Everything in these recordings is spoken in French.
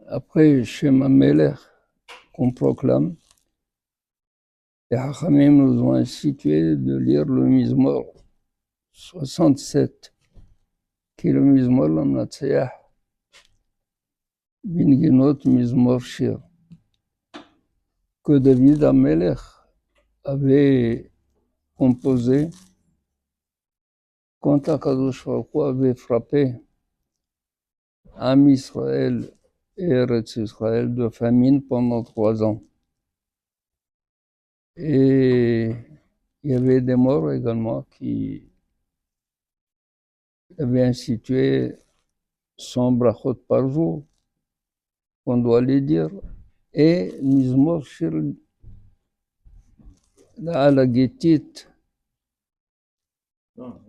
Après, chez Mamelech, qu'on proclame, les Hachamim nous ont institué de lire le Mizmor 67, qui est le Mizmor l'Amnatseah, Binginot Mizmor Shir, que David Amelech avait composé quand Akadosh Baruch Hu avait frappé Am Israël et Eretz Israël de famine pendant 3 ans. Et il y avait des morts également qui avaient institué 100 brachot par jour, qu'on doit les dire, et Mizmor Shir à la Gétite. Non,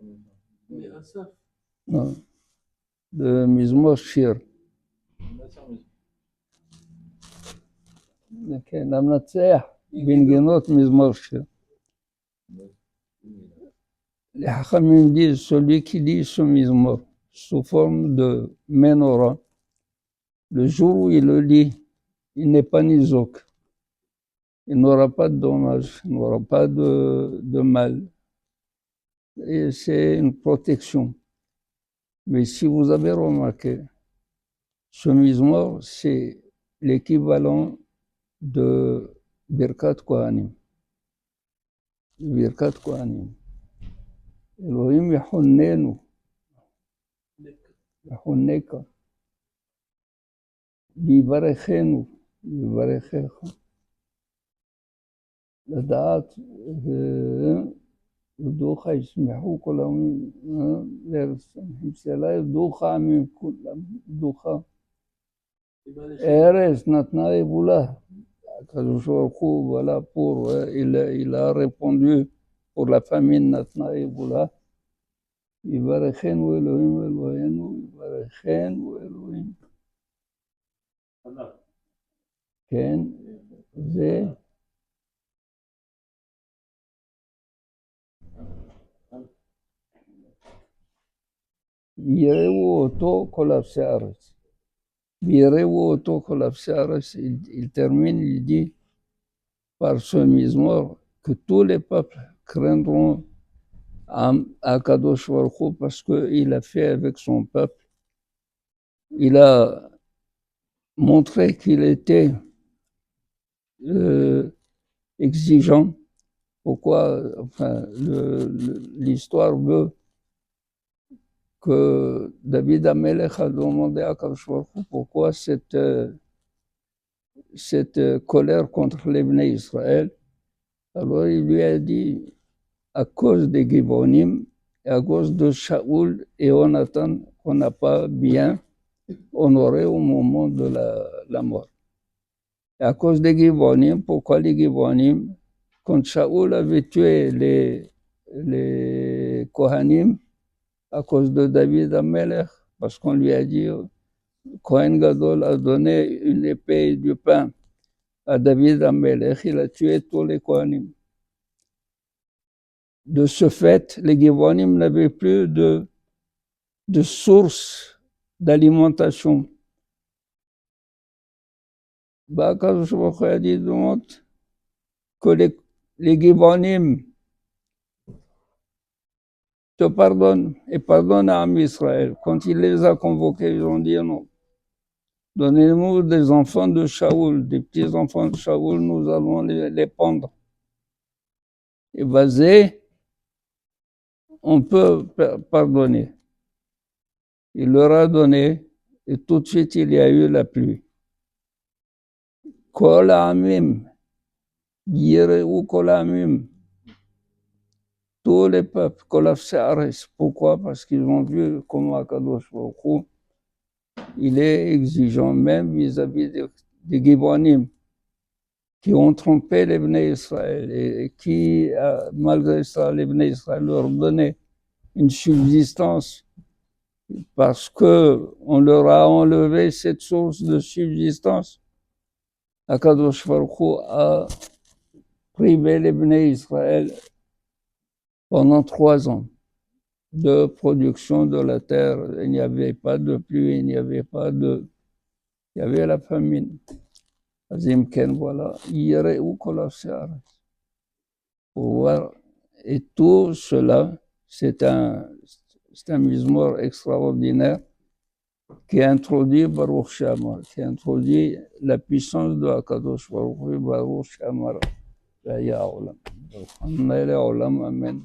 de Mizmor Shir. L'Amnatseah, Bingenot Mizmor Shir. Les Hachamim disent, celui qui dit ce Mizmor sous forme de menorah, le jour où il le lit, il n'est pas nizok. Il n'aura pas de dommage, il n'aura pas de mal. Et c'est une protection. Mais si vous avez remarqué, ce Mizmor, c'est l'équivalent de Birkat Kohanim. Birkat Kohanim. Elohim Yahonnenu. Yahonneka. Yivarechenu. Yivarechecha. לדעת, ידעוך ישמחו כל העמים, ידעוך עמים כולם, ידעוך. ארץ נתנה יבולה. Akadosh Baruch Hu, voilà, il a répondu pour la famine נתנה יבולה. יברכנו אלוהים אלוהינו, יברכנו אלוהים. כן, זה ויראו אותו כל אפסי הארץ. ויראו אותו כל אפסי הארץ, il termine, il dit par ce Mizmor que tous les peuples craindront Akadosh Baruch Hu parce qu'il a fait avec son peuple. Il a montré qu'il était exigeant. Pourquoi? Enfin, l'histoire veut que David Amelech a demandé à Akadosh Baruch Hu pourquoi cette colère contre les Bnei Israël. Alors il lui a dit à cause des Givonim et à cause de Shaoul et Jonathan qu'on n'a pas bien honoré au moment de la mort. Et à cause des Givonim, pourquoi les Givonim? Quand Shaoul avait tué les Kohanim à cause de David Amelech, parce qu'on lui a dit Kohen Gadol a donné une épée et du pain à David Amelech, il a tué tous les Kohanim. De ce fait, les Givonim n'avaient plus de source d'alimentation. Akadosh Baruch Hu a dit donc que les Givonim te pardonnent et pardonnent à Am Israël. Quand il les a convoqués, ils ont dit non. Donnez-nous des enfants de Shaoul, des petits enfants de Shaoul, nous allons les pendre. Et Vazé, on peut pardonner. Il leur a donné, et tout de suite il y a eu la pluie. Kol Amim, Yireu Kol Amim, tous les peuples, Kol Afsei Haaretz. Pourquoi? Parce qu'ils ont vu comment Akadosh Baruch Hu, il est exigeant même vis-à-vis des Givonim qui ont trompé les Bnei Israël et qui, malgré ça, les Bnei Israël leur donnaient une subsistance parce qu'on leur a enlevé cette source de subsistance. Akadosh Baruch Hu a privé les Bnei Israël pendant 3 ans de production de la terre. Il n'y avait pas de pluie, il n'y avait pas il y avait la famine. Azimken, voilà, Yireu Kolafseares. Pour voir, et tout cela, c'est un mizmor extraordinaire qui introduit Baruch Shamar, qui introduit la puissance de Akadosh Baruch Hu, Baruch Shamar, la Ya Olam. Amen.